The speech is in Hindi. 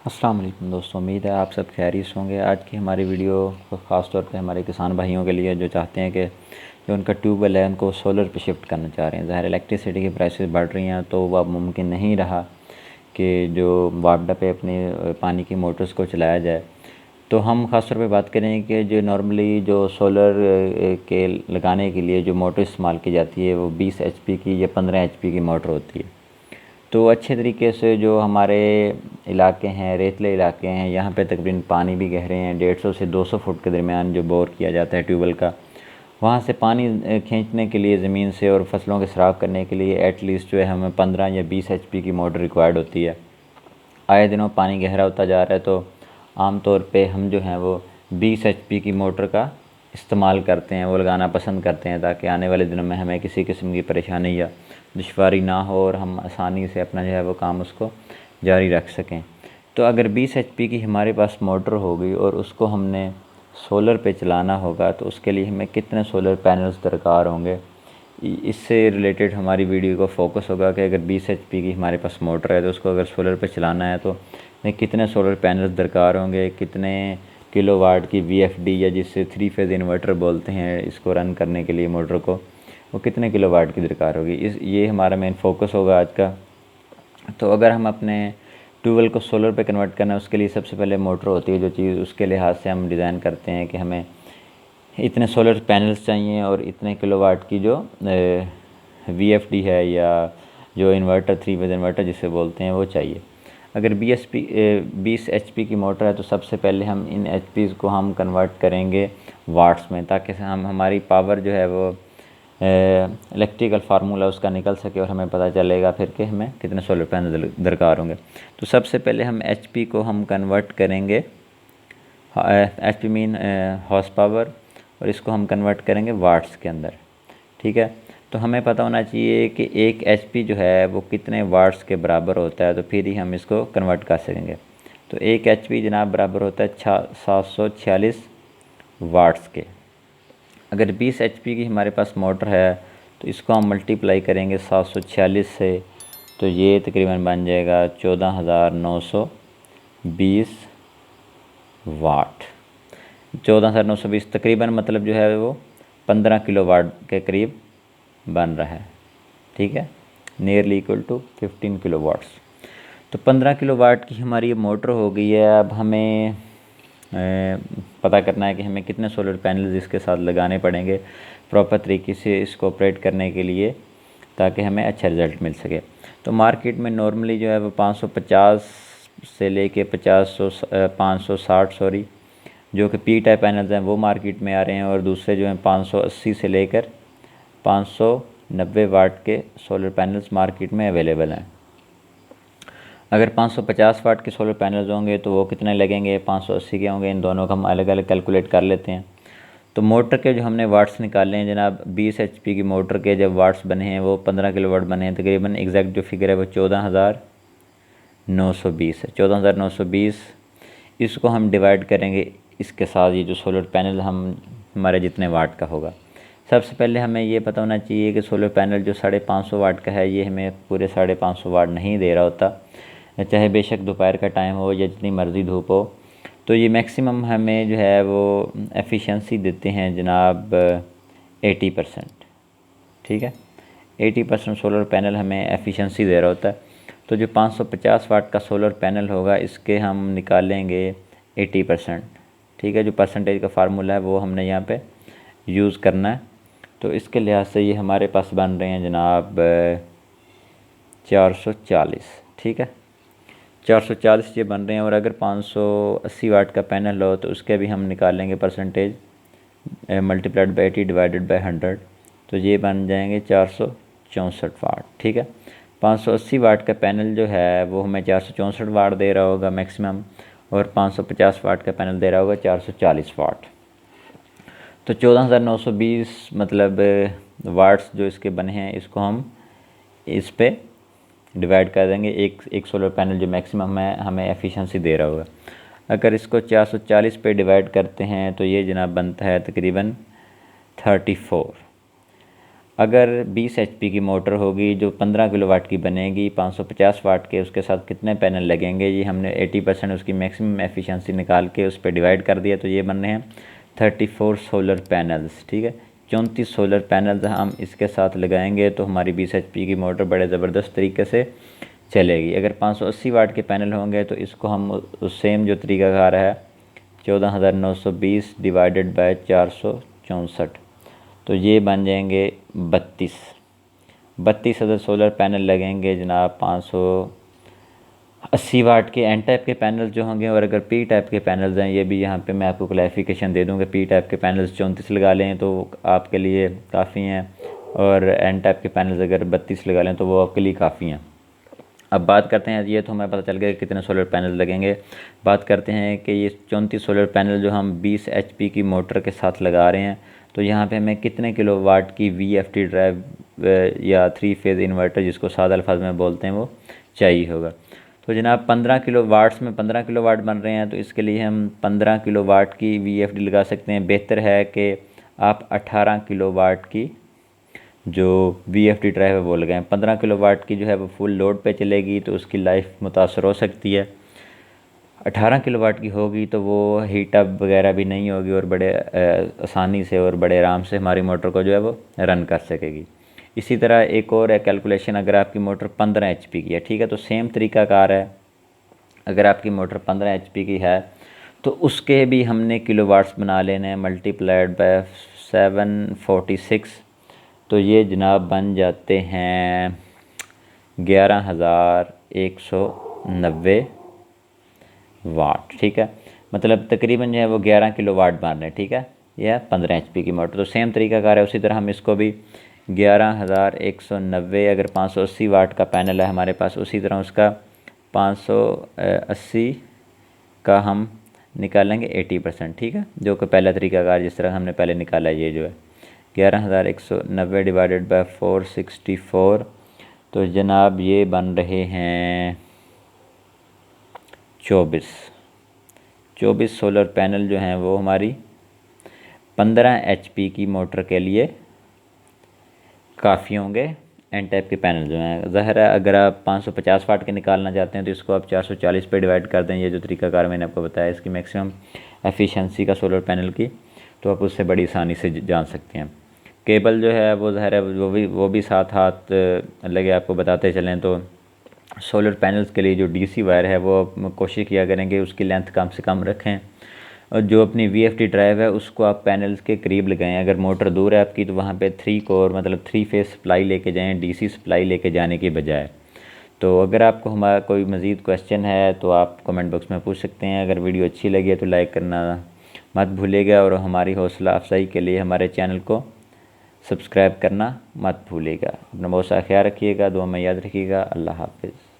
अस्सलाम वालेकुम दोस्तों, उम्मीद है आप सब खैरियत होंगे। आज की हमारी वीडियो ख़ास तौर पे हमारे किसान भाइयों के लिए जो चाहते हैं कि जो उनका ट्यूबवेल है उनको सोलर पे शिफ्ट करना चाह रहे हैं। ज़ाहिर इलेक्ट्रिसिटी की प्राइसेस बढ़ रही हैं तो अब मुमकिन नहीं रहा कि जो वापडा पे अपने पानी की मोटर्स को चलाया जाए। तो हम ख़ास तौर पे बात करें कि जो नॉर्मली जो सोलर के लगाने के लिए जो मोटर इस्तेमाल की जाती है वो 20 एचपी की या 15 एचपी की मोटर होती है। तो अच्छे तरीके से जो हमारे इलाके हैं, रेतले इलाके हैं, यहाँ पे तकरीबन पानी भी गहरे हैं। 150 से 200 फुट के दरमियान जो बोर किया जाता है ट्यूबवेल का, वहाँ से पानी खींचने के लिए ज़मीन से और फसलों के सराफ़ करने के लिए एटलीस्ट जो है हमें 15 या 20 एचपी की मोटर रिक्वायर्ड होती है। आए दिनों पानी गहरा होता जा रहा है तो आम तौर पे हम जो हैं वो 20 एचपी की मोटर का इस्तेमाल करते हैं, वो लगाना पसंद करते हैं ताकि आने वाले दिनों में हमें किसी किस्म की परेशानी या दुश्वारी ना हो और हम आसानी से अपना जो है वो काम उसको जारी रख सकें। तो अगर 20 एचपी की हमारे पास मोटर होगी और उसको हमने सोलर पे चलाना होगा तो उसके लिए हमें कितने सोलर पैनल्स दरकार होंगे, इससे रिलेटेड हमारी वीडियो का फोकस होगा कि अगर 20 एचपी की हमारे पास मोटर है तो उसको अगर सोलर पे चलाना है तो कितने सोलर पैनल्स दरकार होंगे, कितने किलोवाट की वीएफडी या जिससे 3 फेज़ इन्वर्टर बोलते हैं इसको रन करने के लिए मोटर को, वो कितने किलोवाट की दरकार होगी। ये हमारा मेन फोकस होगा आज का। तो अगर हम अपने ट्यूबवेल को सोलर पे कन्वर्ट करना है उसके लिए सबसे पहले मोटर होती है जो चीज़, उसके लिहाज से हम डिज़ाइन करते हैं कि हमें इतने सोलर पैनल्स चाहिए और इतने किलोवाट की जो वीएफडी है या जो इन्वर्टर 3 फेज़ इन्वर्टर जिसे बोलते हैं वो चाहिए। अगर 20 एचपी की मोटर है तो सबसे पहले हम इन एचपीज़ को हम कन्वर्ट करेंगे वाट्स में, ताकि हम हमारी पावर जो है वो इलेक्ट्रिकल फार्मूला उसका निकल सके और हमें पता चलेगा फिर कि हमें कितने सोलर पैनल दरकार होंगे। तो सबसे पहले हम एचपी को हम कन्वर्ट करेंगे, एचपी मीन हॉर्स पावर, और इसको हम कन्वर्ट करेंगे वाट्स के अंदर। ठीक है, तो हमें पता होना चाहिए कि एक एचपी जो है वो कितने वाट्स के बराबर होता है, तो फिर ही हम इसको कन्वर्ट कर सकेंगे। तो एक एचपी जनाब बराबर होता है 746 वाट्स के। अगर 20 एचपी की हमारे पास मोटर है तो इसको हम मल्टीप्लाई करेंगे 746 से, तो ये तकरीबन बन जाएगा 14,920 वाट। 14,920 तकरीबन मतलब जो है वो 15 किलोवाट के करीब बन रहा है। ठीक है, नियरली इक्वल टू 15 किलोवाट्स। तो 15 किलोवाट की हमारी ये मोटर हो गई है। अब हमें पता करना है कि हमें कितने सोलर पैनल्स इसके साथ लगाने पड़ेंगे प्रॉपर तरीके से इसको ऑपरेट करने के लिए, ताकि हमें अच्छा रिज़ल्ट मिल सके। तो मार्केट में नॉर्मली जो है वो 550 से लेके 560 सॉरी जो कि पी टाइप पैनल्स हैं वो मार्केट में आ रहे हैं, और दूसरे जो हैं 580 से लेकर 590 वाट के सोलर पैनल्स मार्केट में अवेलेबल हैं। अगर 550 वाट के सोलर पैनल्स होंगे तो वो कितने लगेंगे, 580 के होंगे, इन दोनों का हम अलग अलग कैलकुलेट कर लेते हैं। तो मोटर के जो हमने वाट्स निकाले हैं जनाब, 20 एचपी की मोटर के जब वाट्स बने हैं वो 15 किलोवाट बने हैं, तकरीबन एग्जैक्ट जो फिगर है वो 14,920 है। 14,920 इसको हम डिवाइड करेंगे इसके साथ, ये जो सोलर पैनल हमारे जितने वाट का होगा। सबसे पहले हमें ये पता होना चाहिए कि सोलर पैनल जो 550 वाट का है ये हमें पूरे 550 वाट नहीं दे रहा होता, चाहे बेशक दोपहर का टाइम हो या जितनी मर्ज़ी धूप हो। तो ये मैक्सिमम हमें जो है वो एफिशिएंसी देते हैं जनाब 80%। ठीक है, 80% सोलर पैनल हमें एफिशिएंसी दे रहा होता है। तो जो 550 वाट का सोलर पैनल होगा इसके हम निकालेंगे 80%। ठीक है, जो परसेंटेज का फार्मूला है वो हमने यहाँ पे यूज़ करना है। तो इसके लिहाज से ये हमारे पास बन रहे हैं जनाब 440। ठीक है, 440 ये बन रहे हैं। और अगर 580 वाट का पैनल हो तो उसके भी हम निकालेंगे percentage, multiplied by 80 divided by 100, तो ये बन जाएंगे 464 वाट। ठीक है, 580 वाट का पैनल जो है वो हमें 464 वाट दे रहा होगा मैक्सिमम, और 550 वाट का पैनल दे रहा होगा 440 वाट। तो 14,920 मतलब वाट्स जो इसके बने हैं इसको हम इस पे डिवाइड कर देंगे एक सोलर पैनल जो मैक्सिमम है हमें एफिशिएंसी दे रहा होगा। अगर इसको 440 पे डिवाइड करते हैं तो ये जनाब बनता है तकरीबन 34। अगर 20 एचपी की मोटर होगी जो 15 किलोवाट की बनेगी 550 वाट के, उसके साथ कितने पैनल लगेंगे, ये हमने 80% उसकी मैक्सिमम एफिशिएंसी निकाल के उस पर डिवाइड कर दिया, तो ये बन रहे हैं 34 सोलर पैनल्स। ठीक है, 34 सोलर पैनल्स हम इसके साथ लगाएंगे तो हमारी 20 एचपी की मोटर बड़े ज़बरदस्त तरीके से चलेगी। अगर 580 वाट के पैनल होंगे तो इसको हम उस सेम जो तरीकाकार है 14,920 डिवाइडेड बाय 464, तो ये बन जाएंगे 32,000 सोलर पैनल लगेंगे जनाब। 580 वाट के एन टाइप के पैनल जो होंगे, और अगर पी टाइप के पैनल्स हैं, ये भी यहाँ पे मैं आपको क्लैरिफिकेशन दे दूँगा, पी टाइप के पैनल्स 34 लगा लें तो आपके लिए काफ़ी हैं, और एन टाइप के पैनल्स अगर 32 लगा लें तो वो आपके लिए काफ़ी हैं। अब बात करते हैं, ये तो हमें पता चल गया कि कितने सोलर पैनल लगेंगे। बात करते हैं कि ये 34 सोलर पैनल जो हम 20 एचपी की मोटर के साथ लगा रहे हैं, तो यहाँ पे हमें कितने किलोवाट की वीएफटी ड्राइव या 3 फेज़ इन्वर्टर, जिसको सादा अल्फाज में बोलते हैं, वो चाहिए होगा। तो जनाब 15 किलोवाट्स में 15 किलोवाट बन रहे हैं, तो इसके लिए हम 15 किलोवाट की वीएफडी लगा सकते हैं। बेहतर है कि आप 18 किलोवाट की जो वीएफडी ड्राइव है वो लगाएं। 15 किलोवाट की जो है वो फुल लोड पे चलेगी तो उसकी लाइफ मुतासर हो सकती है। 18 किलोवाट की होगी तो वो हीट अप वगैरह भी नहीं होगी और बड़े आसानी से और बड़े आराम से हमारी मोटर को जो है वो रन कर सकेगी। इसी तरह एक और है कैलकुलेशन, अगर आपकी मोटर 15 एचपी की है, ठीक है, तो सेम तरीकाकार है। अगर आपकी मोटर 15 एचपी की है तो उसके भी हमने किलोवाट्स बना लेने हैं मल्टीप्लाइड बाय 746, तो ये जनाब बन जाते हैं 11,190 वाट। ठीक है, मतलब तकरीबन जो है वो 11 किलोवाट बन रहे हैं। ठीक है, यह है 15 एचपी की मोटर, तो सेम तरीकाकार है। उसी तरह हम इसको भी 11,190, अगर 580 वाट का पैनल है हमारे पास, उसी तरह उसका 580 का हम निकालेंगे 80%। ठीक है, जो कि पहला तरीकाकार जिस तरह हमने पहले निकाला है, ये जो है 11,190 डिवाइडेड बाय 464, तो जनाब ये बन रहे हैं 24 सोलर पैनल जो हैं वो हमारी 15 एचपी की मोटर के लिए काफ़ी होंगे। एन टाइप के पैनल जो हैं, ज़ाहिर है अगर आप 550 वाट के निकालना चाहते हैं तो इसको आप 440 पे डिवाइड कर दें, ये जो तरीकाकार मैंने आपको बताया इसकी मैक्सिमम एफिशिएंसी का सोलर पैनल की, तो आप उससे बड़ी आसानी से जान सकते हैं। केबल जो है वो ज़ाहिर है वो भी साथ हाथ लगे आपको बताते चलें, तो सोलर पैनल्स के लिए जो डीसी वायर है वो कोशिश किया करेंगे उसकी लेंथ कम से कम रखें, और जो अपनी वीएफटी ड्राइव है उसको आप पैनल्स के करीब लगाएं। अगर मोटर दूर है आपकी तो वहाँ पे 3 कोर मतलब 3 फेस सप्लाई लेके जाएं, डीसी सप्लाई लेके जाने के बजाय। तो अगर आपको हमारा कोई मज़ीद क्वेश्चन है तो आप कमेंट बॉक्स में पूछ सकते हैं। अगर वीडियो अच्छी लगी है तो लाइक करना मत भूलिएगा, और हमारी हौसला अफजाई के लिए हमारे चैनल को सब्सक्राइब करना मत भूलिएगा। अपना बहुत सा ख्याल रखिएगा, दुआ में याद रखिएगा। अल्लाह हाफिज़।